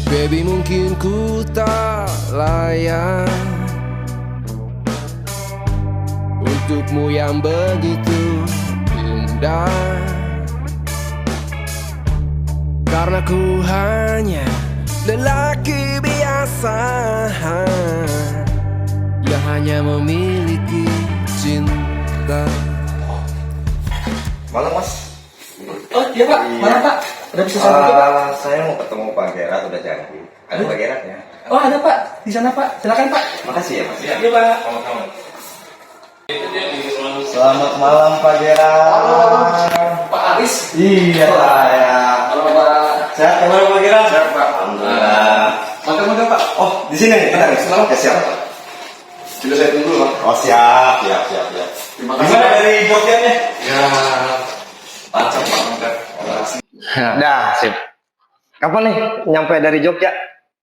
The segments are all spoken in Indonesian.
Baby, mungkin ku tak layak untukmu yang begitu indah, karena ku hanya lelaki biasa yang hanya memiliki cinta. Malam Mas. Oh iya Pak, mana Pak? Udah bisa sampai Pak? Saya mau ketemu Pak Gerat, udah janji. Ada Pak Gerat ya? Oh ada Pak, di sana Pak. Silakan Pak. Makasih ya Mas. Iya Pak. Selamat malam Pak Gerat. Pak Aris. Iya saya. Halo Pak. Sehat kabar Pak Gerat? Sehat, Pak. Alhamdulillah. Makan Pak. Oh di sini nih kita nih. Selamat ya siap. Sudah saya tunggu Pak. Oh siap. Terima kasih. Gimana dari Jogjanya? Ya, lancar Pak. Dah sip. Kapan nih nyampe dari Jogja?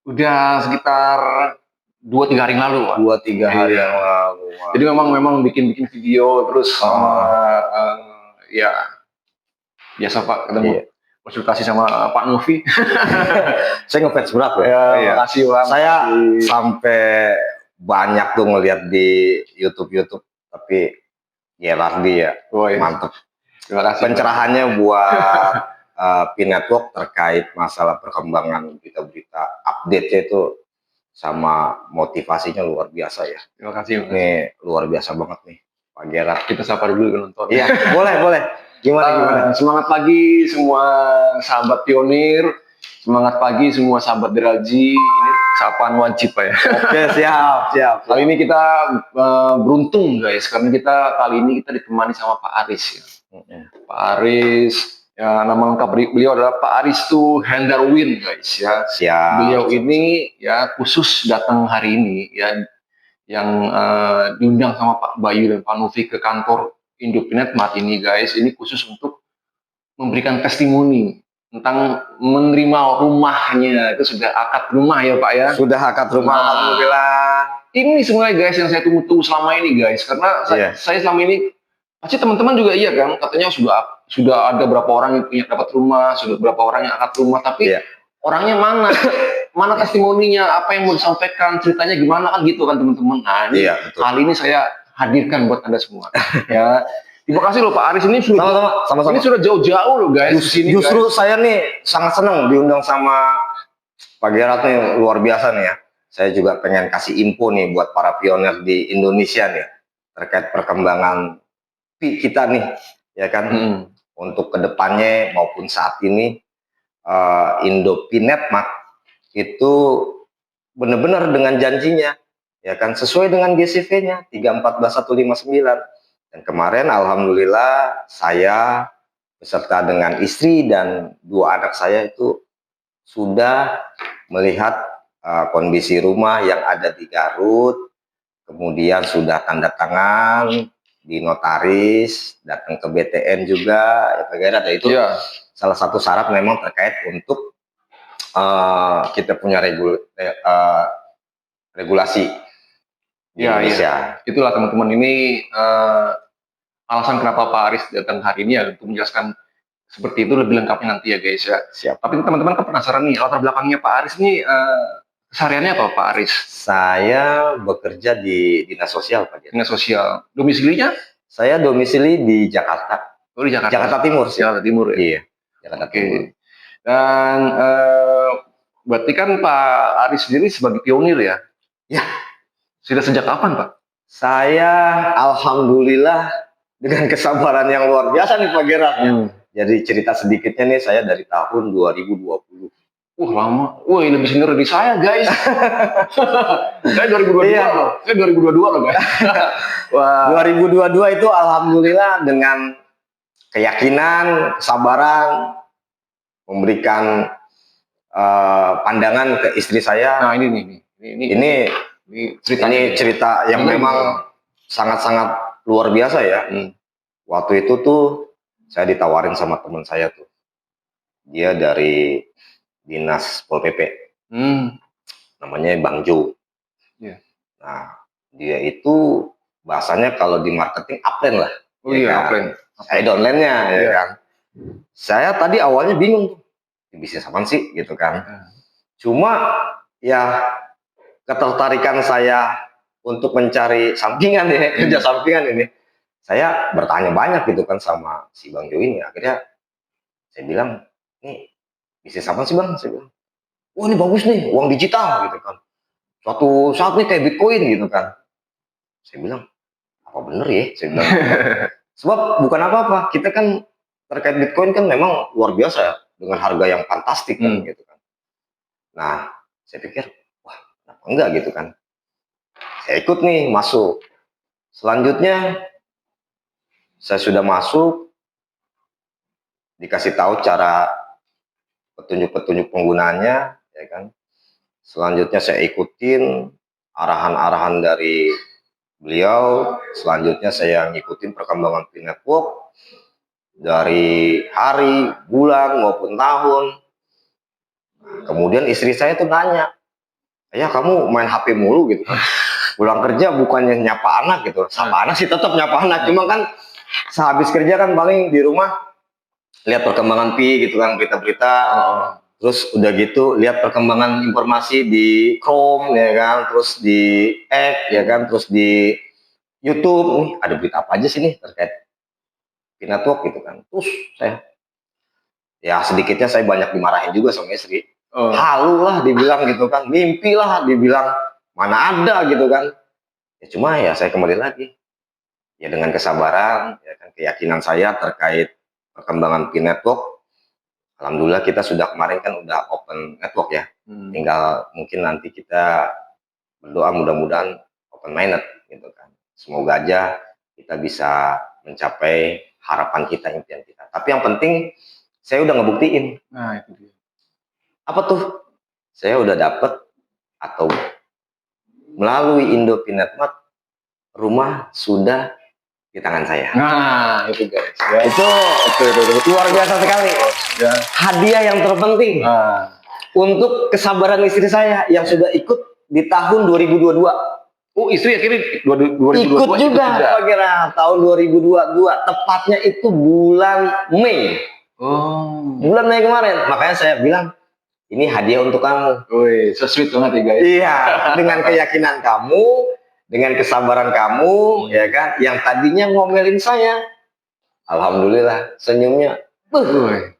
Udah sekitar 2-3 hari yang lalu, Pak. 2-3 hari Iya. yang lalu. Jadi memang bikin video terus ya biasa Pak ketemu Iya. konsultasi sama Pak Novi. Saya ngefans berat loh. Ya, Iya. makasih Pak. Saya Makasih. sampai banyak tuh ngeliat di YouTube, tapi Gerardi ya Oh, iya. mantep. Terima kasih. Pencerahannya buat P-Network terkait masalah perkembangan berita-berita update-nya itu sama motivasinya luar biasa ya. Terima kasih. Mas. Ini luar biasa banget nih Pak Gerard. Kita sapa dulu penonton. Iya, boleh. Gimana? Semangat pagi semua sahabat pionir. Semangat pagi semua sahabat Deraji. Ini sapaan wajib Pak ya. Oke, siap. Kali ini kita beruntung guys, karena kali ini kita ditemani sama Pak Aris ya. Pak Aris, ya, nama lengkap beliau adalah Pak Aristu Hendarwin guys ya. Siap. Beliau ini ya khusus datang hari ini ya, yang diundang sama Pak Bayu dan Pak Novi ke kantor Indopinet Mart ini guys. Ini khusus untuk memberikan testimoni tentang menerima rumahnya. Itu sudah akad rumah ya Pak ya. Sudah akad rumah, Nah. alhamdulillah. Ini sebenarnya guys yang saya tunggu-tunggu selama ini guys, karena Iya. saya selama ini pasti teman-teman juga iya kan, katanya sudah ada berapa orang yang punya dapat rumah, sudah berapa orang yang akad rumah, tapi Iya. orangnya mana? Mana testimoninya, apa yang mau disampaikan, ceritanya gimana kan gitu kan teman-teman. Nah, ini Iya, betul. kali ini saya hadirkan buat Anda semua. Ya. Terima kasih loh Pak Aris, ini sudah Sama-sama. ini sudah jauh-jauh loh guys. Kesini, Justru guys. saya nih sangat senang diundang sama Pak Gerard nih, luar biasa nih ya. Saya juga pengen kasih info nih buat para pionir di Indonesia nih terkait perkembangan kita nih, ya kan, untuk kedepannya maupun saat ini Indopinet Mart itu benar-benar dengan janjinya, ya kan, sesuai dengan GCV-nya 342159. Dan kemarin alhamdulillah saya beserta dengan istri dan 2 anak saya itu sudah melihat kondisi rumah yang ada di Garut, kemudian sudah tanda tangan di notaris, datang ke BTN juga, ya Pak Gerard, itu Iya. salah satu syarat memang terkait untuk kita punya regulasi di Iya, Indonesia. Itulah teman-teman, ini alasan kenapa Pak Aris datang hari ini ya, untuk menjelaskan seperti itu lebih lengkapnya nanti ya guys ya. Siap. Tapi teman-teman kan penasaran nih, latar belakangnya Pak Aris nih kesehariannya apa Pak Aris? Saya bekerja di dinas sosial Pak Gerard. Dinas sosial. Domisilinya? Saya domisili di Jakarta. Oh, di Jakarta. Jakarta Timur sih. Jakarta Timur ya. Iya, Jakarta Oke. Timur. Dan berarti kan Pak Aris sendiri sebagai pionir ya? Ya. Sudah sejak kapan Pak? Saya alhamdulillah dengan kesabaran yang luar biasa nih Pak Gerard. Jadi cerita sedikitnya nih, saya dari tahun 2020. Lama. Wah, ini lebih senior dari saya guys. Saya 2022 Iya. loh. Saya 2022 loh guys. Wah. 2022 itu alhamdulillah dengan keyakinan, kesabaran, memberikan pandangan ke istri saya. Nah ini nih. Ini cerita yang memang sangat-sangat luar biasa ya. Waktu itu tuh saya ditawarin sama teman saya tuh. Dia dari Dinas Pol PP. Namanya Bang Jo. Iya. Nah, dia itu bahasanya kalau di marketing upline lah. Oh ya iya, kan? upline. Saya downline-nya, ya Iya. kan. Saya tadi awalnya bingung tuh, bisnis apaan sih gitu kan. Cuma ya ketertarikan saya untuk mencari sampingan ya, kerja sampingan ini, saya bertanya banyak gitu kan sama si Bang Jo ini. Akhirnya saya bilang, nih bisnis apa sih Bang? Saya bilang, wah ini bagus nih, uang digital gitu kan. Suatu saat nih kayak Bitcoin gitu kan. Saya bilang, apa bener ya? Saya bilang, sebab bukan apa-apa, kita kan terkait Bitcoin kan memang luar biasa ya, dengan harga yang fantastik kan gitu kan. Nah, saya pikir, wah kenapa enggak gitu kan. Saya ikut nih masuk. Selanjutnya saya sudah masuk, dikasih tahu cara petunjuk-petunjuk penggunaannya, ya kan. Selanjutnya saya ikutin arahan-arahan dari beliau. Selanjutnya saya ngikutin perkembangan P-Network dari hari, bulan maupun tahun. Kemudian istri saya tuh nanya, ya kamu main HP mulu gitu kan. Pulang kerja bukannya nyapa anak gitu. Sapa anak sih tetap nyapa anak, cuma kan sehabis kerja kan paling di rumah lihat perkembangan Pi gitu kan, berita-berita. Terus udah gitu lihat perkembangan informasi di Chrome ya kan, terus di X ya kan, terus di YouTube. Nih ada berita apa aja sih nih terkait P-Network gitu kan. Terus saya ya sedikitnya saya banyak dimarahin juga sama istri. Halu lah dibilang gitu kan, mimpi lah dibilang, mana ada gitu kan. Ya cuma ya saya kembali lagi ya dengan kesabaran ya kan, keyakinan saya terkait perkembangan P-Network. Alhamdulillah kita sudah kemarin kan udah open network ya. Tinggal mungkin nanti kita berdoa mudah-mudahan open minded gitu kan. Semoga aja kita bisa mencapai harapan kita, impian kita. Tapi yang penting saya udah ngebuktiin. Nah, itu dia. Apa tuh? Saya udah dapet atau melalui Indo P-Network rumah sudah di tangan saya. Nah, itu guys. Ya. Itu luar biasa sekali. Ya. Hadiah yang terpenting untuk kesabaran istri saya yang sudah ikut di tahun 2022. Oh, istri akhirnya 2022 Ikut juga, Pak Kira, tahun 2022. Tepatnya itu bulan Mei. Oh. Bulan Mei kemarin. Makanya saya bilang, ini hadiah untuk kamu. Woi, so sweet banget ya guys. Iya, dengan keyakinan kamu, dengan kesabaran kamu, ya kan, yang tadinya ngomelin saya, alhamdulillah senyumnya. Woi.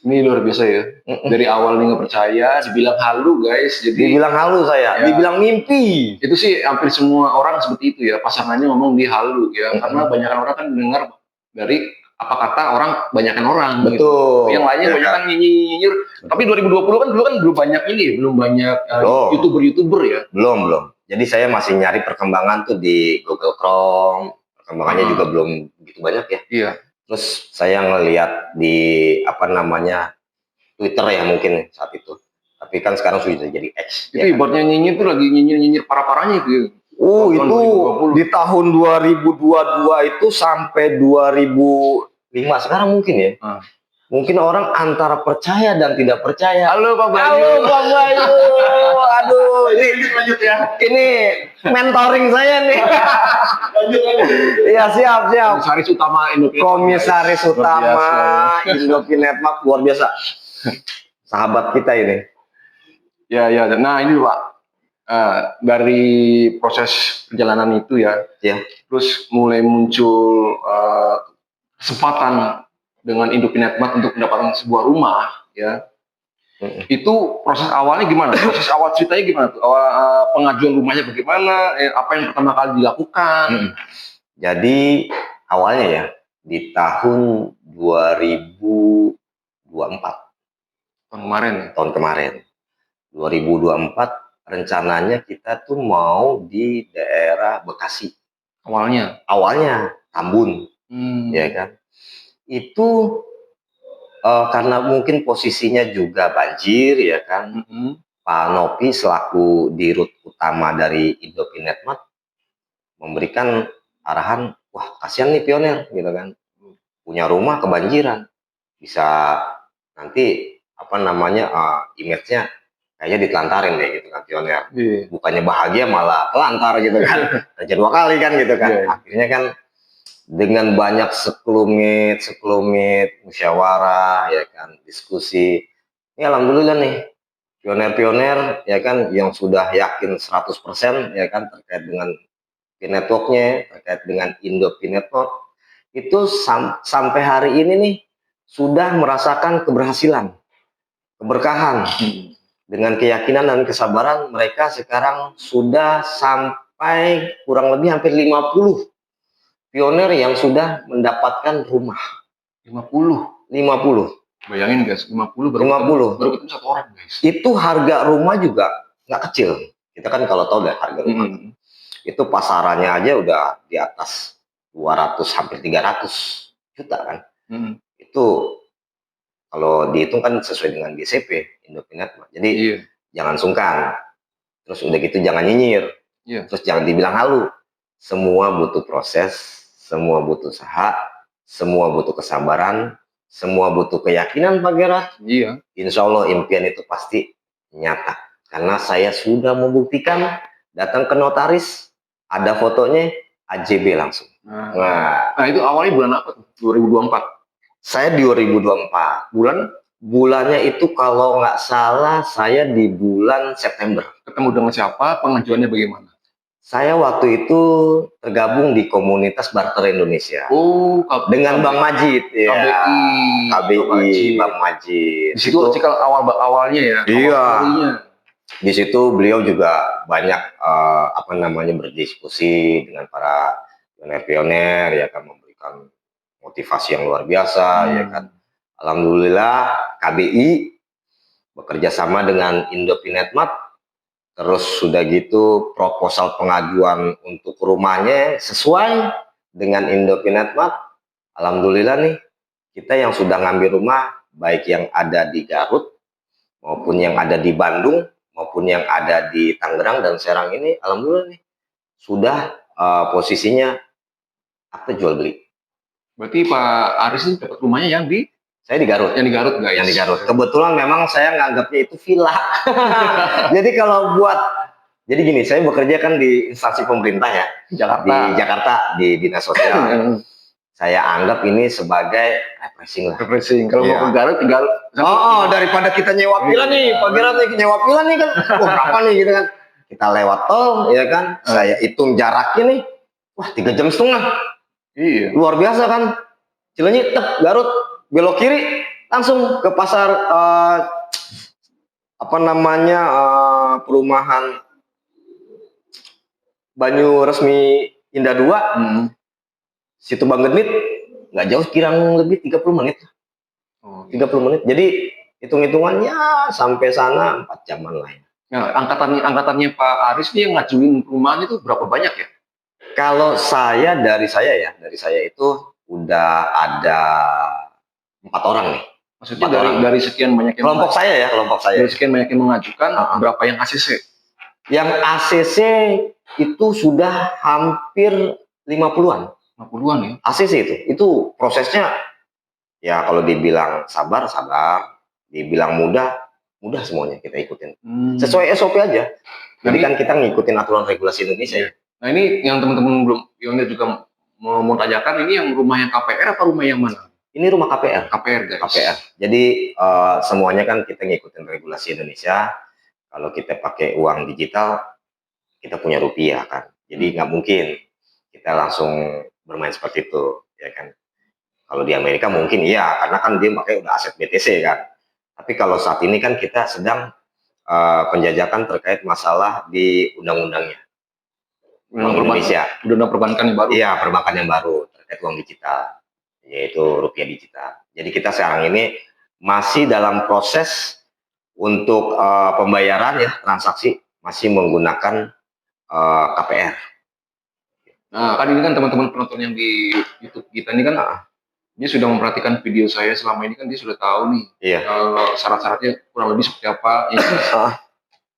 Ini luar biasa ya. Dari awal nih nggak percaya, dibilang halu guys. Jadi dibilang halu saya, ya, dibilang mimpi. Itu sih hampir semua orang seperti itu ya. Pasangannya ngomong dia halu ya. Karena banyakan orang kan dengar dari apa kata orang, banyakan orang. Betul. Gitu. Yang lainnya banyakan nyinyir. Tapi 2020 kan dulu kan belum banyak ini, belum banyak youtuber ya. Belum. Jadi saya masih nyari perkembangan tuh di Google Chrome. Perkembangannya juga belum begitu banyak ya. Iya. Terus saya ngelihat di Twitter ya mungkin saat itu. Tapi kan sekarang sudah jadi X. Itu ibaratnya nyinyir tuh lagi nyinyir parah-parahnya itu. Itu 2020. Di tahun 2022 itu sampai 2005 sekarang mungkin ya. Mungkin orang antara percaya dan tidak percaya. Halo Pak Bayu. Halo Pak Bayu. Aduh, lanjut ya. Ini mentoring saya nih. Lanjut. Iya, siap. Komisaris utama Indo P-Network. Komisaris utama Indo P-Network, luar biasa. Sahabat kita ini. Ya. Nah, ini Pak. Dari proses perjalanan itu ya. Terus mulai muncul kesempatan dengan Indo P-Network untuk mendapatkan sebuah rumah ya. Itu proses awalnya gimana? Proses awal ceritanya gimana tuh? Pengajuan rumahnya bagaimana? Apa yang pertama kali dilakukan? Jadi awalnya ya di tahun 2024. Tahun kemarin. 2024 rencananya kita tuh mau di daerah Bekasi. Awalnya Tambun. Ya kan? Itu karena mungkin posisinya juga banjir ya kan. Pak Nopi selaku dirut utama dari Indo P-Network memberikan arahan, wah kasihan nih pionir gitu kan, punya rumah kebanjiran, bisa nanti image-nya kayaknya ditelantarin deh gitu kan pionir. Bukannya bahagia malah telantar gitu kan. Kerja 2 kali kan gitu kan. Akhirnya kan dengan banyak sekelumit musyawarah ya kan, diskusi, ini alhamdulillah nih pioner-pioner ya kan yang sudah yakin 100% ya kan terkait dengan P-Network-nya, terkait dengan Indo P-Network itu sampai hari ini nih sudah merasakan keberhasilan, keberkahan. Dengan keyakinan dan kesabaran mereka sekarang sudah sampai kurang lebih hampir 50 pioner yang sudah mendapatkan rumah. 50. Bayangin guys, 50 baru 50. Baru ketemu satu orang guys. Itu harga rumah juga nggak kecil. Kita kan kalau tahu deh harga rumah. Itu pasarannya aja udah di atas 200 hampir 300 juta kan. Itu kalau dihitung kan sesuai dengan GCP Indopinet. Jadi jangan sungkan. Terus udah gitu jangan nyinyir. Terus jangan dibilang halu. Semua butuh proses, semua butuh usaha, semua butuh kesabaran, semua butuh keyakinan Pak Gerard. Insya Allah impian itu pasti nyata. Karena saya sudah membuktikan datang ke notaris, ada fotonya, AJB langsung. Nah itu awalnya bulan apa? 2024? Saya 2024. Bulannya itu kalau nggak salah saya di bulan September. Ketemu dengan siapa? Pengajuannya bagaimana? Saya waktu itu tergabung di komunitas barter Indonesia. Dengan Bang Majid, ya. KBI, Bang Majid. Di situ cikal awalnya ya. Iya. Di situ beliau juga banyak berdiskusi dengan para pioner-pioner ya kan, memberikan motivasi yang luar biasa ya kan. Alhamdulillah KBI bekerja sama dengan Indo P-Network. Terus sudah gitu proposal pengajuan untuk rumahnya sesuai dengan Indo P-Network. Alhamdulillah nih kita yang sudah ngambil rumah baik yang ada di Garut maupun yang ada di Bandung maupun yang ada di Tangerang dan Serang ini alhamdulillah nih sudah posisinya akte jual beli. Berarti Pak Aris ini dapat rumahnya yang di? Saya di Garut. Yang di Garut guys. Yang di Garut. Kebetulan memang saya nganggapnya itu villa. Jadi kalau jadi gini, saya bekerja kan di instansi pemerintah ya. Di Jakarta, di Dinas Sosial. Saya anggap ini sebagai refreshing lah. Refreshing. Kalau mau ke Garut tinggal. Daripada kita nyewa villa nih. Pak Gerard nih, nyewa villa nih kan. Berapa nih gitu kan. Kita lewat tol, ya kan. Saya hitung jaraknya nih. Wah, 3,5 jam. Iya. Luar biasa kan. Cileunyi, Garut. Belok kiri langsung ke pasar perumahan Banyu Resmi Indah 2. Situ Bang Genit nggak jauh, kirang lebih 30 menit. 30 menit. Jadi hitung-hitungannya sampai sana 4 jaman lah. Nah, angkatannya Pak Aris nih yang ngajuin perumahan itu berapa banyak ya? Kalau dari saya itu udah ada 4 orang nih. Maksudnya dari sekian banyak yang kelompok saya. Dari sekian banyak yang mengajukan, berapa yang ACC? Yang ACC itu sudah hampir 50-an. 50-an ya? ACC itu prosesnya ya kalau dibilang sabar, dibilang mudah semuanya kita ikutin. Sesuai SOP aja. Jadi kan kita ngikutin aturan regulasi Indonesia. Nah ini yang teman-teman belum pionir juga mau tanyakan, ini yang rumah yang KPR atau rumah yang mana? Ini rumah KPR. KPR guys. KPR. Jadi semuanya kan kita ngikutin regulasi Indonesia. Kalau kita pakai uang digital, kita punya rupiah kan. Jadi nggak mungkin kita langsung bermain seperti itu, ya kan. Kalau di Amerika mungkin iya, karena kan dia pakai udah aset BTC kan. Tapi kalau saat ini kan kita sedang penjajakan terkait masalah di undang-undangnya. Indonesia. Undang-undang perbankan yang baru. Iya, perbankan yang baru terkait uang digital, yaitu rupiah digital. Jadi kita sekarang ini masih dalam proses untuk pembayaran ya, transaksi masih menggunakan KPR. Nah, kan ini kan teman-teman penonton yang di YouTube kita ini kan dia sudah memperhatikan video saya selama ini, kan dia sudah tahu nih syarat-syaratnya kurang lebih seperti apa.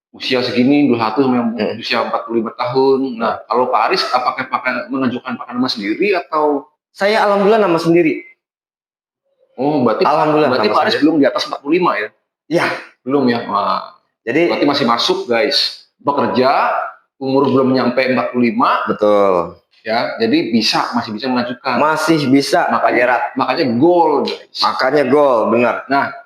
Usia segini 21 sampai usia 45 tahun. Nah, kalau Pak Aris apakah mengajukan pakai nama sendiri atau? Saya alhamdulillah nama sendiri. Oh, berarti Pak Aris belum di atas 45 ya? Iya, belum ya. Nah, jadi berarti masih masuk guys. Bekerja, umur belum nyampe 45. Betul. Ya, jadi masih bisa mengajukan. Masih bisa, makanya goal guys. Makanya goal, benar. Nah,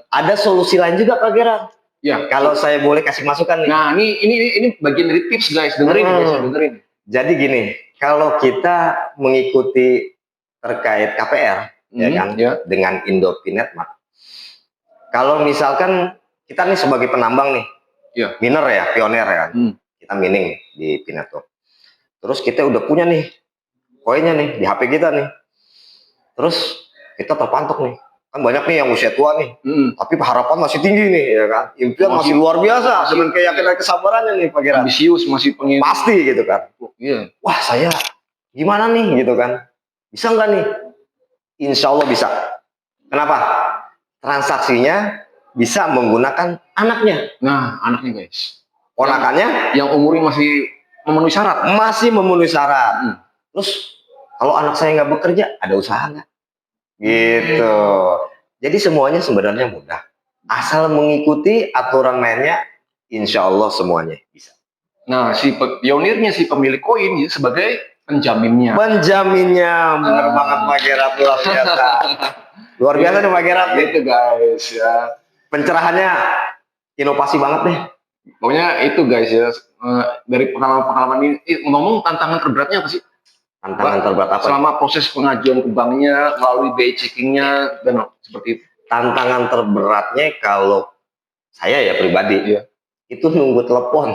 ada solusi lain juga Pak Gerard. Ya. Kalau saya boleh kasih masukan nih. Nah, ini bagian dari tips guys, dengerin guys, dengerin. Jadi gini, kalau kita mengikuti terkait KPR, ya kan, dengan Indopinetmat. Kalau misalkan kita nih sebagai penambang nih, miner ya, pioner ya, kita mining di Pinetwork. Terus kita udah punya nih koinnya nih di HP kita nih. Terus kita terpantok nih. Kan banyak nih yang usia tua nih, tapi harapan masih tinggi nih, ya kan? Impian masih luar biasa, dengan keyakinan kesabarannya nih, Pak Gerard. Ambisius, masih pengen. Pasti gitu kan. Iya. Wah, saya gimana nih gitu kan? Bisa nggak nih? Insya Allah bisa. Kenapa? Transaksinya bisa menggunakan anaknya. Nah, anaknya guys. Ponakannya yang umurnya masih memenuhi syarat. Masih memenuhi syarat. Terus kalau anak saya nggak bekerja, ada usaha nggak? Gitu. Jadi semuanya sebenarnya mudah. Asal mengikuti aturan mainnya, insya Allah semuanya bisa. Nah, si pionirnya, si pemilik koin ya, sebagai penjaminnya. Penjaminnya, benar banget Pak Gerard, luar biasa. Luar biasa nih Pak Gerard. Gitu guys ya. Pencerahannya inovasi banget deh. Pokoknya itu guys ya, dari pengalaman ini, ngomong tantangan terberatnya apa sih? Tantangan terberat apa? Selama proses pengajuan ke banknya, melalui BI checkingnya, dan seperti itu. Tantangan terberatnya kalau saya ya pribadi, itu nunggu telepon.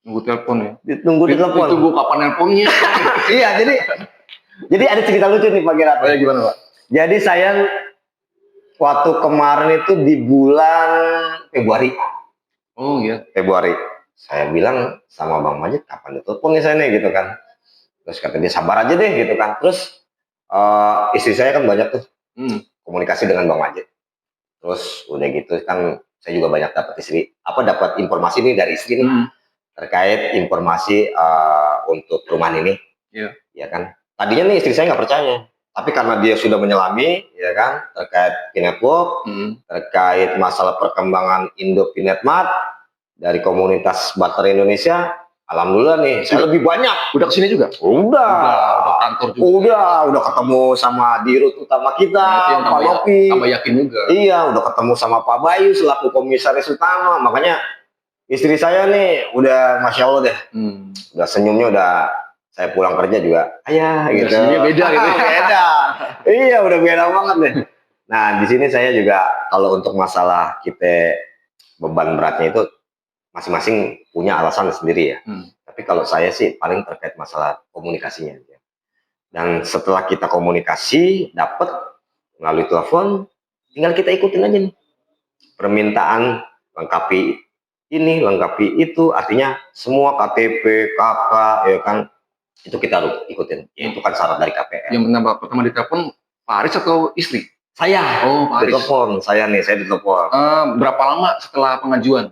Nunggu telepon ya? Ditunggu di telepon. Ditunggu kapan nelponnya? Iya, jadi ada cerita lucu nih Pak Gerard. Oh ya, gimana Pak? Jadi saya waktu kemarin itu di bulan Februari. Oh iya. Februari. Saya bilang sama Bang Majid, kapan ditelepon nih saya nih gitu kan. Terus kata dia sabar aja deh gitu kan. Terus istri saya kan banyak tuh komunikasi dengan Bang Majid. Terus udah gitu kan saya juga banyak dapat informasi nih dari istri nih terkait informasi untuk perumahan ini. Iya. Ya kan. Tadinya nih istri saya nggak percaya. Tapi karena dia sudah menyelami, ya kan, terkait Pinetwork, terkait masalah perkembangan Indopinetmat dari komunitas barter Indonesia, alhamdulillah nih, saya lebih banyak. Udah kesini juga? Udah Kantor juga. Udah ketemu sama dirut utama kita, Nah, Pak Lopi. Tambah yakin juga. Iya, udah ketemu sama Pak Bayu selaku komisaris utama. Makanya istri saya nih udah Masya Allah deh. Udah senyumnya udah. Saya pulang kerja juga, ayah gitu. Beda gitu. Beda. Iya, udah beda banget deh. Nah, di sini saya juga kalau untuk masalah kita beban beratnya itu masing-masing punya alasan sendiri ya. Tapi kalau saya sih paling terkait masalah komunikasinya. Dan setelah kita komunikasi, dapat melalui telepon, tinggal kita ikutin aja nih. Permintaan lengkapi ini, lengkapi itu, artinya semua KTP, KK, ya kan, itu kita harus ikutin. Ya, itu kan syarat dari KPR. Yang pertama ditelepon Pak Aris atau istri? Saya. Oh, Pak Aris. Ditelepon. Saya ditelepon. Berapa lama setelah pengajuan?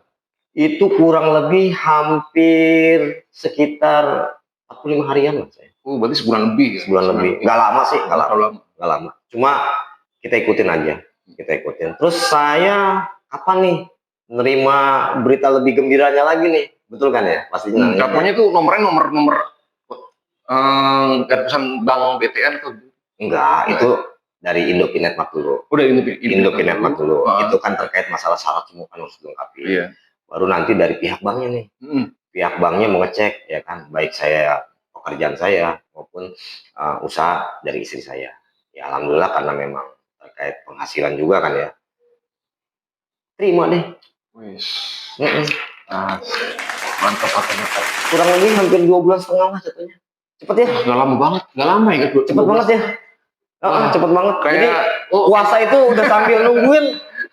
Itu kurang lebih hampir sekitar 45 harian lah saya. Oh, berarti sebulan lebih ya? Sebulan lebih. Nggak lama sih, nggak lama. Cuma kita ikutin aja. Kita ikutin. Terus saya kapan nih menerima berita lebih gembiranya lagi nih? Betul kan ya? Pastinya. Teleponnya tuh nomornya nomor pesan Bank BTN atau? Enggak, itu dari Indopinetmat dulu. Udah Indopinetmat dulu. Itu kan terkait masalah syarat semua kan harus dilengkapi. Iya. Baru nanti dari pihak banknya nih. Pihak banknya mau ngecek ya kan, baik saya pekerjaan saya maupun usaha dari istri saya. Ya alhamdulillah karena memang terkait penghasilan juga kan ya. Terima deh. Mantap. Kurang lebih hampir 2,5 bulan lah jatuhnya. Cepet ya? Gak lama banget. Gak lama ya? Cepet banget ya? Cepet banget. Kayak, jadi puasa itu udah sambil nungguin,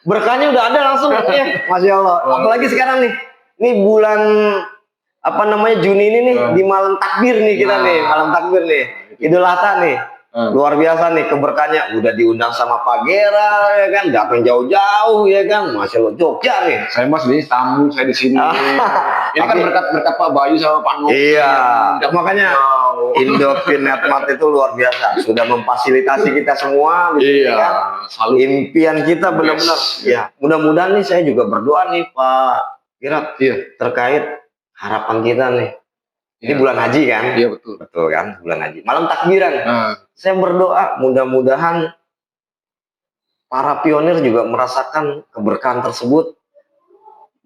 berkahnya udah ada langsung ya. Masya Allah. Apalagi sekarang nih. Ini bulan Juni ini nih, di malam takbir nih kita nih. Malam takbir nih. Idul Adha nih. Luar biasa nih keberkahannya. Udah diundang sama Pak Gerard ya kan, datang jauh-jauh ya kan. Masya Allah, Jogja nih. Saya mas ini tamu, saya di sini. Ini kan berkat Pak Bayu sama Pak Nur. Iya. Makanya Indopinetmat itu luar biasa. Sudah memfasilitasi kita semua. Iya. Kan? Selalu. Impian kita benar-benar. Ya. Mudah-mudahan nih saya juga berdoa nih Pak Gerard. Iya. Terkait harapan kita nih. Ini bulan haji kan? Iya betul. Betul kan? Bulan haji. Malam takbiran. Saya berdoa mudah-mudahan para pionir juga merasakan keberkahan tersebut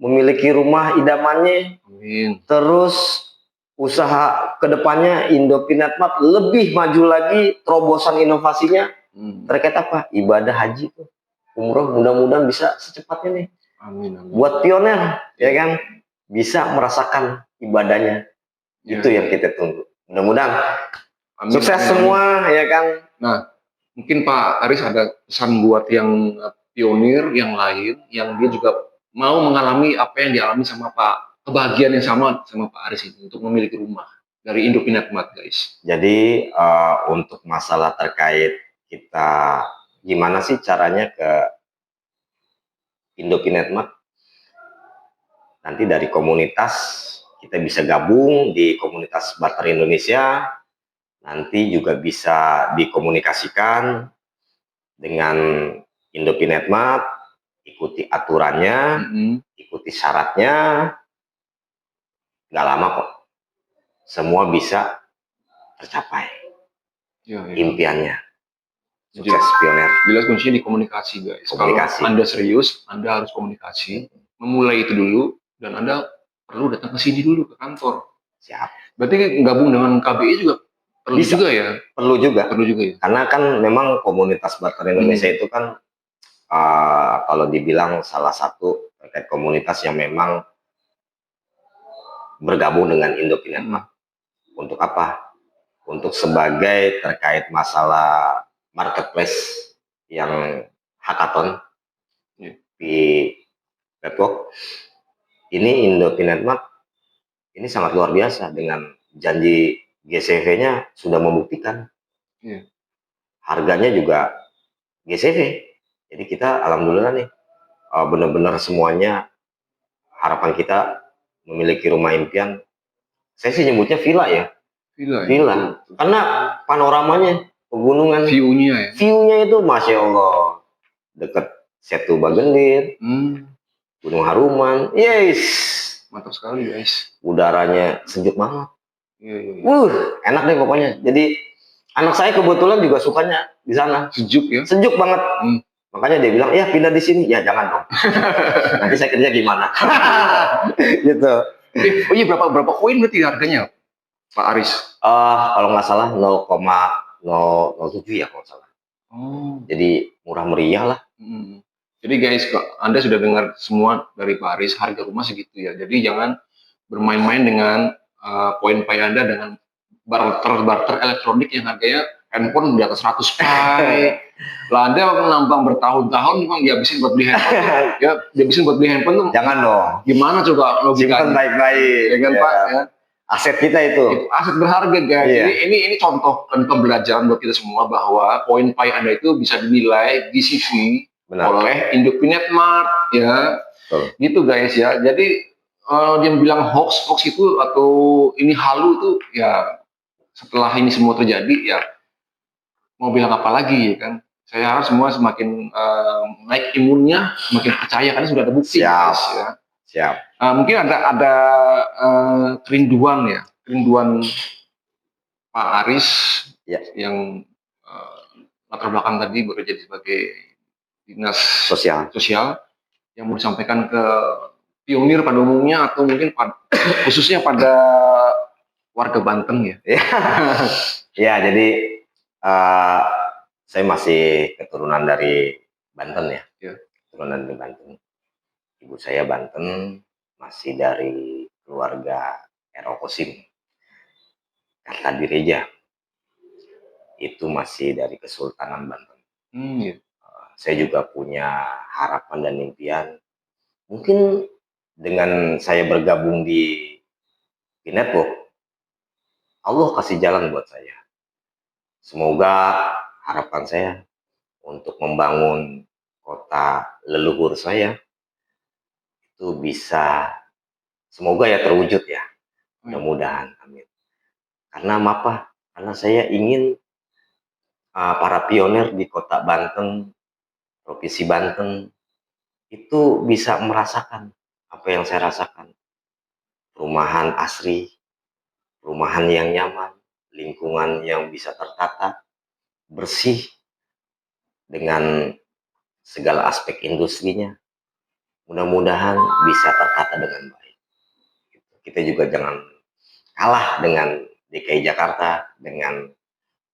memiliki rumah idamannya, Amin. terus usaha kedepannya Indopinatmat lebih maju lagi, terobosan inovasinya terkait apa? Ibadah haji tuh, umroh, mudah-mudahan bisa secepatnya nih. Amin. Amin. Buat pioner, ya kan, bisa merasakan ibadahnya. Ya, Itu yang kita tunggu. Mudah-mudahan Amin, sukses amin, semua, amin. ya kan. Nah, mungkin Pak Aris ada pesan buat yang pionir yang lain yang dia juga mau mengalami apa yang dialami sama Pak, kebahagiaan yang sama Pak Aris ini untuk memiliki rumah dari Indopinatmat, guys. Jadi untuk masalah terkait kita gimana sih caranya ke Indopinatmat, nanti dari komunitas kita bisa gabung di komunitas Barter Indonesia, nanti juga bisa dikomunikasikan dengan Indopinatmat, ikuti aturannya, ikuti syaratnya, nggak lama kok, semua bisa tercapai impiannya. Sukses pioner. Jelas kuncinya di komunikasi, guys. Komunikasi. Kalau Anda serius, Anda harus komunikasi, memulai itu dulu, dan Anda perlu datang ke sini dulu, ke kantor. Siap. Berarti gabung dengan KBI juga perlu Bisa. juga ya? Perlu juga. Perlu juga ya? Karena kan memang komunitas Barter Indonesia itu kan kalau dibilang salah satu terkait komunitas yang memang bergabung dengan Indopinatmat. Untuk apa? Untuk sebagai terkait masalah marketplace yang hackathon di network ini, Indopinatmat ini sangat luar biasa dengan janji GCV-nya sudah membuktikan. Harganya juga GCV. Jadi kita alhamdulillah nih benar-benar semuanya harapan kita memiliki rumah impian. Saya sih nyebutnya villa ya. Villa. Karena panoramanya, pegunungan, view-nya itu Masya Allah. Dekat Setu Bagendir, Gunung Haruman. Yes. Mantap sekali, guys. Udaranya sejuk banget. Enak deh pokoknya. Jadi anak saya kebetulan juga sukanya di sana. Sejuk ya? Sejuk banget. Makanya dia bilang, ya pindah di sini. Ya jangan dong. Nanti saya kerja gimana? Gitu. Oh iya, berapa koin berarti harganya, Pak Aris? Kalau nggak salah 0,007 ya kalau salah. Jadi murah meriah lah. Jadi guys, Anda sudah dengar semua dari Pak Aris, harga rumah segitu ya. Jadi jangan bermain-main dengan poin-poin Anda dengan barter elektronik yang harganya handphone di atas 100 pai. Lah Anda nambang bertahun-tahun memang dihabisin buat beli handphone. Ya, dihabisin buat beli handphone tuh. Jangan dong. Gimana coba logikanya? Simpan baik-baik. Ya kan, Pak? Ya. Aset kita itu. Aset berharga, guys. Jadi ini contoh dan pembelajaran buat kita semua bahwa poin pai Anda itu bisa dinilai di CV oleh Indopinatmat, ya. Gitu guys ya. Jadi dia bilang hoax itu atau ini halu tuh ya, setelah ini semua terjadi ya mau bilang apa lagi ya kan. Saya harap semua semakin naik imunnya, semakin percaya karena sudah ada bukti. Guys, ya. Siap. Mungkin ada kerinduan Pak Aris yang latar belakang tadi bekerja sebagai dinas sosial yang mau disampaikan ke pionir pada umumnya atau mungkin khususnya pada warga Banten ya. Ya, jadi saya masih keturunan dari Banten ya. Keturunan dari Banten. Ibu saya Banten, masih dari keluarga Erokosim, Kartadireja. Itu masih dari Kesultanan Banten. Saya juga punya harapan dan impian. Mungkin dengan saya bergabung di network, Allah kasih jalan buat saya. Semoga harapan saya untuk membangun kota leluhur saya itu bisa, semoga ya terwujud ya. Mudah-mudahan, amin. Karena apa? Karena saya ingin para pionir di kota Banten, Provinsi Banten, itu bisa merasakan apa yang saya rasakan. Perumahan asri, perumahan yang nyaman, lingkungan yang bisa tertata, bersih, dengan segala aspek industrinya. mudah-mudahan bisa tertata dengan baik. Kita juga jangan kalah dengan DKI Jakarta, dengan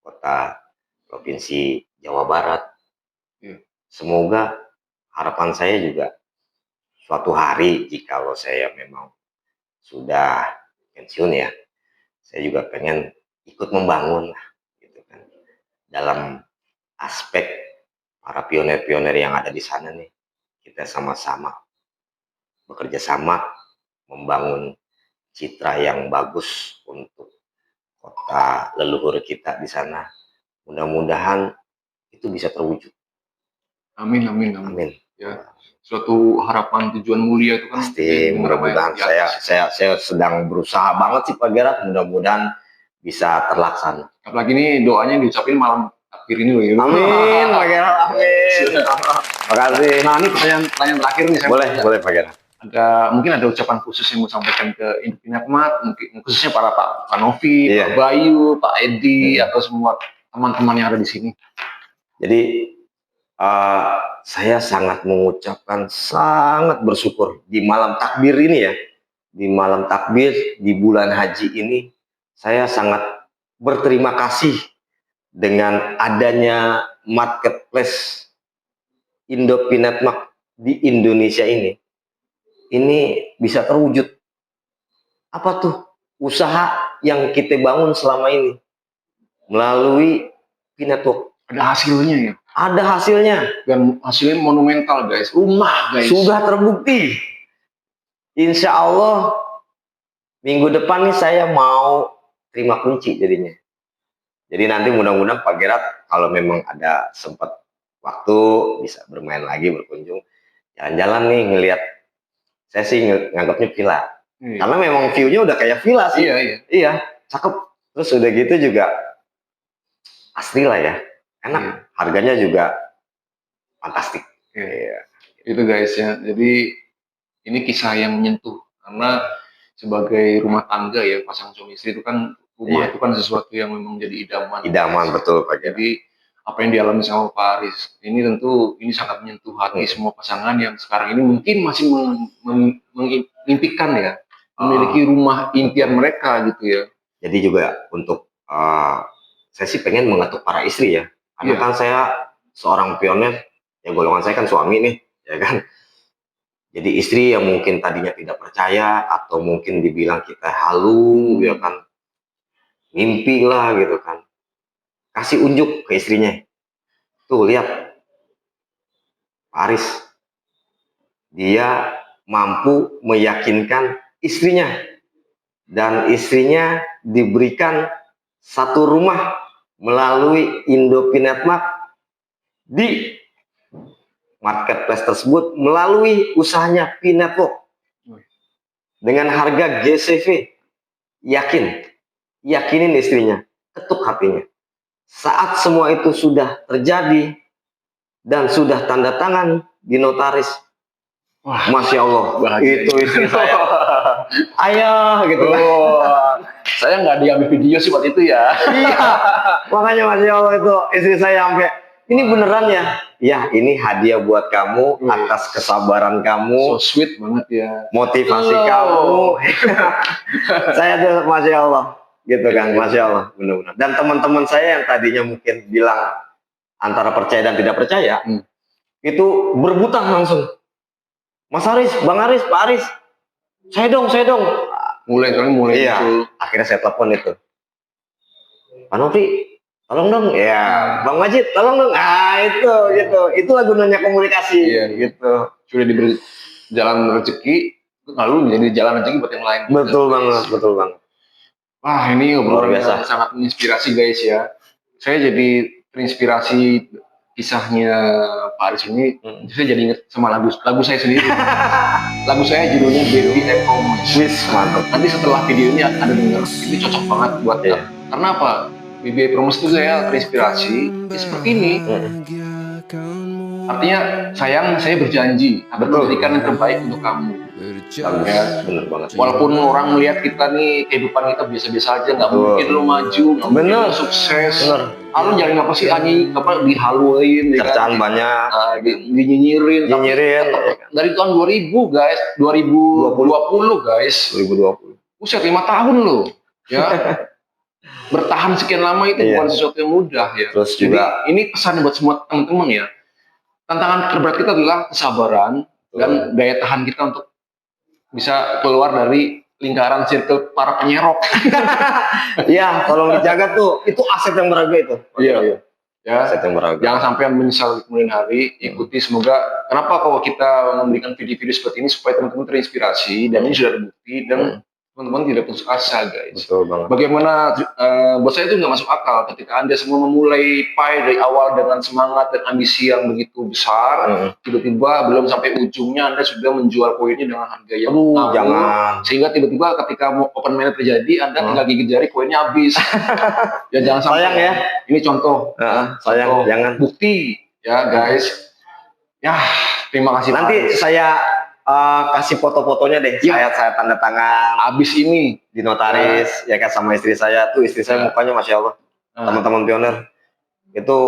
kota provinsi Jawa Barat. Semoga harapan saya juga suatu hari jikalau saya memang sudah pensiun ya, saya juga pengen ikut membangun lah, gitu kan, dalam aspek para pionir-pionir yang ada di sana nih. Kita sama-sama bekerja sama membangun citra yang bagus untuk kota leluhur kita di sana. Mudah-mudahan itu bisa terwujud. Amin, amin, amin. Amin. Ya, suatu harapan tujuan mulia itu kan Pasti, mudah-mudahan saya sedang berusaha banget sih Pak Gerard, mudah-mudadan bisa terlaksana. Apalagi ini doanya diucapin malam akhir ini loh ya. Amin Pak Gerard, amin. Makasih. Nah, ini pertanyaan terakhir nih saya Boleh Pak Gerard. mungkin ada ucapan khusus yang mau sampaikan ke Indopinatmat, mungkin khususnya para Pak Novi, Iya. Pak Bayu, Pak Edi, atau semua teman-teman yang ada di sini. Jadi saya sangat mengucapkan, sangat bersyukur di malam takbir ini ya, di malam takbir di bulan haji ini, saya sangat berterima kasih dengan adanya marketplace Indopinatmat di Indonesia ini. Ini bisa terwujud. Apa tuh? Usaha yang kita bangun selama ini melalui Pinetwork. Ada hasilnya ya. Ada hasilnya. Dan hasilnya monumental guys. Rumah guys. Sudah terbukti. Insya Allah minggu depan nih saya mau terima kunci jadinya. Jadi nanti mudah-mudahan Pak Gerard kalau memang ada sempat waktu bisa bermain lagi, berkunjung, jalan-jalan nih ngelihat. Saya sih nganggapnya villa. Iya. Karena memang view-nya udah kayak villa sih. Iya, cakep. Terus udah gitu juga asli lah ya. Enak. Iya. Harganya juga fantastik. Iya. Itu guys ya. Jadi ini kisah yang menyentuh karena sebagai rumah tangga ya, pasangan suami istri itu kan rumah itu kan sesuatu yang memang jadi idaman. Idaman betul Pak Gerard. Jadi apa yang dialami sama Pak Aris ini tentu ini sangat menyentuh hati semua pasangan yang sekarang ini mungkin masih mengimpikan ya memiliki rumah impian mereka gitu ya. Jadi juga untuk saya sih pengen mengetuk para istri ya, karena kan saya seorang pionir ya, golongan saya kan suami nih ya kan. Jadi istri yang mungkin tadinya tidak percaya atau mungkin dibilang kita halu ya kan, mimpi lah gitu kan, kasih unjuk ke istrinya. Tuh lihat Pak Aris, dia mampu meyakinkan istrinya dan istrinya diberikan satu rumah melalui Indopinatmat di marketplace tersebut melalui usahanya Pinetwork dengan harga GCV. Yakinin istrinya, ketuk hatinya. Saat semua itu sudah terjadi dan sudah tanda tangan di notaris, wah, Masya Allah, bahagia. Itu istri saya. Ayah gitu kan. Saya nggak diambil video sih waktu itu ya. Iya, makanya Masya Allah itu istri saya sampai, ini beneran ya? Ya, ini hadiah buat kamu atas kesabaran kamu. So sweet banget ya. Motivasi kamu. Saya tuh Masya Allah. Gitu kan, Masya Allah, benar-benar. Dan teman-teman saya yang tadinya mungkin bilang antara percaya dan tidak percaya, itu berebutan langsung. Mas Aris, Bang Aris, Pak Aris, saya dong. Mulai iya, itu. Akhirnya saya telepon itu. Pak Novi, tolong dong. Ya, Bang Majid, tolong dong. Ah, itu, gitu. Itulah gunanya komunikasi. Iya, gitu. Sudah diberi jalan rezeki, lalu menjadi jalan rezeki buat yang lain. Betul banget. Wah, ini obrolan yang sangat menginspirasi guys ya. Saya jadi terinspirasi kisahnya Pak Aris ini. Saya jadi ingat sama lagu saya sendiri. Lagu saya judulnya Baby I Promise. Mantap. Nanti setelah video ini ada denger, ini cocok banget buat karena apa? Baby I Promise itu saya terinspirasi seperti ini. Artinya saya berjanji akan memberikan yang terbaik untuk kamu. Ya, bener banget. Walaupun orang melihat kita nih kehidupan kita biasa-biasa aja, nggak mungkin lo maju, nggak mungkin lo sukses. Halo jangan apa sih Ani apa dihaluin ya Cercaan kan? banyak, Dinyinyirin tapi nyinyirin. dari tahun 2000 guys 2020 guys 2020. Buset 5 tahun loh ya bertahan sekian lama itu Iya. bukan sesuatu yang mudah ya. Terus Jadi juga ini pesan buat semua teman-teman ya, tantangan terberat kita adalah kesabaran dan daya tahan kita untuk bisa keluar dari lingkaran circle para penyerok. iya, tolong dijaga tuh. Itu aset yang berharga itu. Iya. Ya, Aset yang berharga. jangan sampai menyesal di kemudian hari. Ikuti semoga. Kenapa kalau kita memberikan video-video seperti ini supaya teman-teman terinspirasi dan ini sudah terbukti dan teman-teman tidak putus asa guys. Betul banget. Bagaimana buat saya itu nggak masuk akal ketika Anda semua memulai PAI dari awal dengan semangat dan ambisi yang begitu besar, tiba-tiba belum sampai ujungnya Anda sudah menjual koinnya dengan harga yang ngawur. Jangan. Sehingga tiba-tiba ketika mau open mind terjadi, Anda tinggal gigit jari koinnya habis. Ya jangan sampai. Sayang ya. Ini contoh. Sayang, Contoh. jangan. Bukti ya guys. Ya terima kasih. Nanti Pak. saya kasih foto-fotonya deh. Ya. Saya tanda tangan Habis ini di notaris ya kan sama istri saya. Tuh istri saya mukanya masya Allah. Teman-teman pioner itu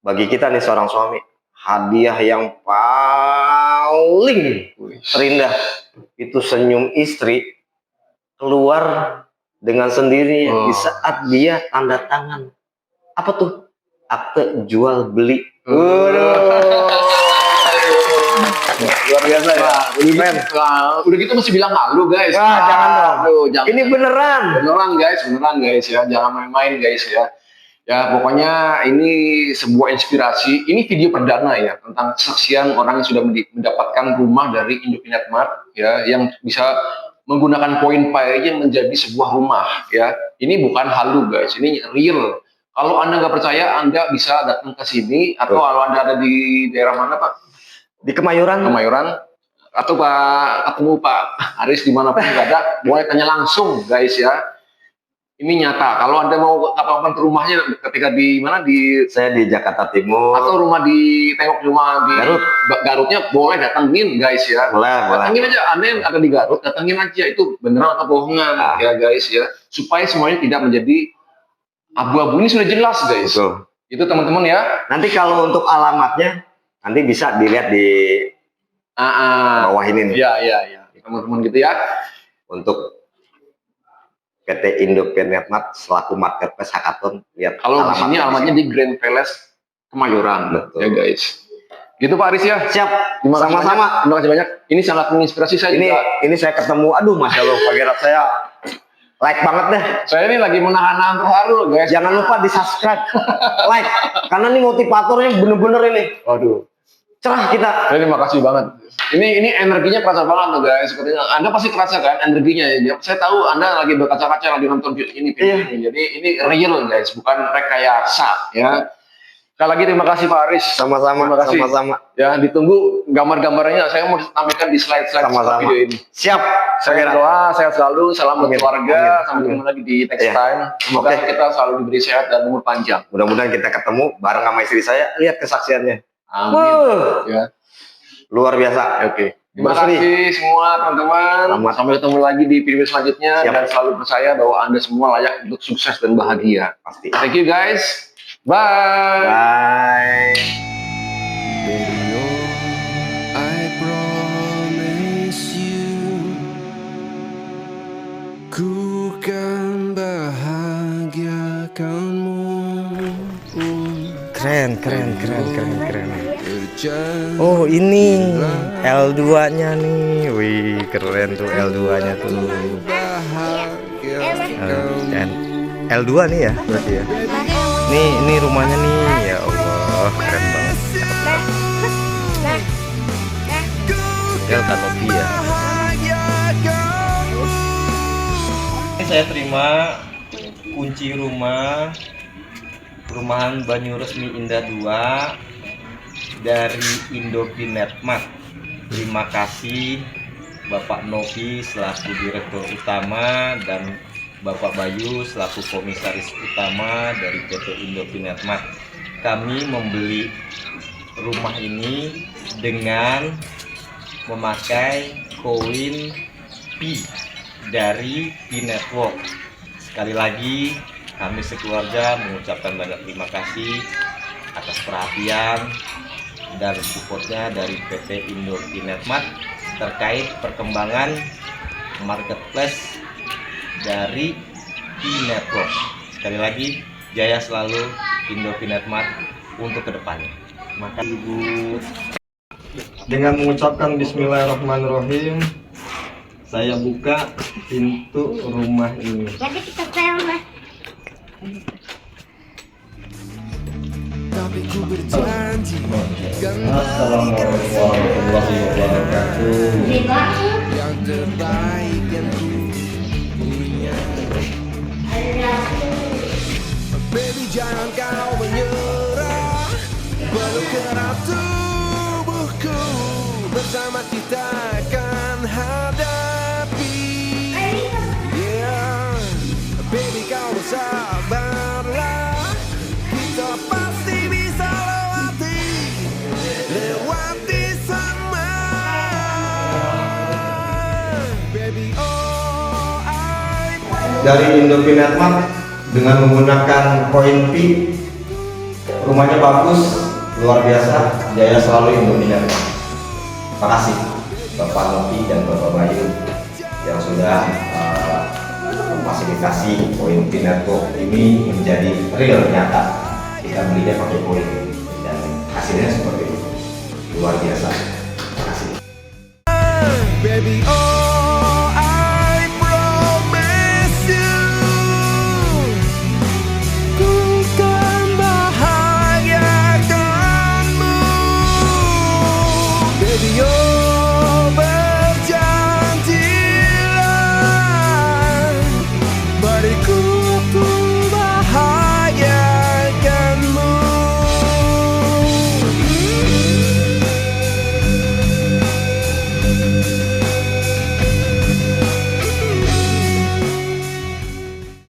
bagi kita nih seorang suami hadiah yang paling terindah itu senyum istri keluar dengan sendirinya di saat dia tanda tangan apa tuh akte jual beli. Luar biasa ya. Udah gitu masih bilang halu guys. Jangan dong. Aduh, jangan. Ini beneran Beneran guys ya. Jangan main-main guys ya. Ya pokoknya ini sebuah inspirasi. Ini video perdana ya tentang kesaksian orang yang sudah mendapatkan rumah dari Indopinet Mart ya yang bisa menggunakan poin PAI menjadi sebuah rumah ya. Ini bukan halu guys, ini real. Kalau Anda nggak percaya, Anda bisa datang ke sini atau kalau Anda ada di daerah mana Pak? di Kemayoran. Atau ketemu Pak Aris dimanapun ada, boleh tanya langsung guys ya. Ini nyata. Kalau Anda mau kapan-kapan ke rumahnya ketika di mana di Saya di Jakarta Timur. atau rumah di tengok rumah di Garut. Garutnya boleh datengin guys ya. Boleh. Datengin aja, Anda yang ada di Garut, datengin aja itu beneran atau bohongan ya guys ya. Supaya semuanya tidak menjadi abu-abu, ini sudah jelas guys. Betul. Itu teman-teman ya. Nanti kalau untuk alamatnya nanti bisa dilihat di bawah ini nih. Iya. Teman-teman gitu ya. Untuk PT Indopinet Mart selaku marketplace hackathon lihat Kalau di sini alamatnya di Grand Palace Kemayoran. Betul. Ya guys. Gitu Pak Aris ya. Siap. Terima kasih Sama-sama. banyak. Terima kasih banyak. Ini sangat menginspirasi saya juga. Ini saya ketemu, aduh masya Allah, Pak Gerard saya like banget deh. Saya ini lagi menahan terharu loh guys. Jangan lupa di subscribe, like, karena ini motivatornya bener-bener ini. Waduh. Cerah kita. Terima kasih banget. Ini energinya kerasa banget tuh guys. Sepertinya Anda pasti terasa kan energinya ya. Saya tahu Anda lagi berkaca-kaca lagi nonton video ini. Jadi ini real guys, bukan rekayasa ya. Sekali lagi terima kasih Pak Aris. Sama-sama. Terima kasih. Sama-sama. Ya, ditunggu gambar-gambarnya. Saya mau tampilkan di slide-slide Sama-sama. video ini. Siap. Saya doa sehat selalu, salam buat Amin. keluarga, Amin. sampai ketemu lagi di next Iya. time. Semoga Oke. kita selalu diberi sehat dan umur panjang. Mudah-mudahan kita ketemu bareng sama istri saya. Lihat kesaksiannya. Amin. Ya. Luar biasa. Oke. Terima Mas Ri. kasih semua teman-teman. Selamat. Sampai ketemu lagi di video selanjutnya. Siap. Dan selalu percaya bahwa Anda semua layak untuk sukses dan bahagia. Pasti. Thank you guys. Bye. Bye. Baby, I promise you, ku kan bahagiakanmu. Keren. Berjanji Oh ini L2-nya nih. Wih keren tuh L2-nya tuh. Dan L2 nih ya berarti ya. Ini rumahnya nih. Ya Allah keren banget. Tinggal kanopi ya. Ini saya terima kunci rumahan Banyu Resmi Indah 2 dari Indopinet Mart. Terima kasih Bapak Novi selaku Direktur Utama dan Bapak Bayu selaku Komisaris Utama dari PT Indopinet Mart. Kami membeli rumah ini dengan memakai koin Pi dari Pi Network. Sekali lagi Kami sekeluarga mengucapkan banyak terima kasih atas perhatian dan supportnya dari PT Indo Pinetmart terkait perkembangan marketplace dari Pinetwork. Sekali lagi, jaya selalu Indo Pinetmart untuk kedepannya. Maka Ibu. Dengan mengucapkan Bismillahirrahmanirrahim, saya buka pintu rumah ini. Jadi kita film. Tapi ku berjanji Assalamualaikum warahmatullahi wabarakatuh. yang terbaik yang ku punya. Baby jangan kau menyerah, peluk erat tubuhku, bersama kita akan hadapi. Yeah, baby kau bersabarlah, kita pasti bisa lewati semua. Baby oh I Dari Indo Pinetmart dengan menggunakan koin P, rumahnya bagus, luar biasa, jaya selalu Indo Pinetmart. Makasih Bapak Novi dan Bapak Bayu yang sudah memfasilitasi koin Pinetwork ini menjadi real nyata. Kita belinya pakai koin dan hasilnya seperti itu, luar biasa. Makasih. baby oh I promise you, ku kan bahagiakanmu. Baby oh berjanjilah, beriku untuk bahagiakanmu.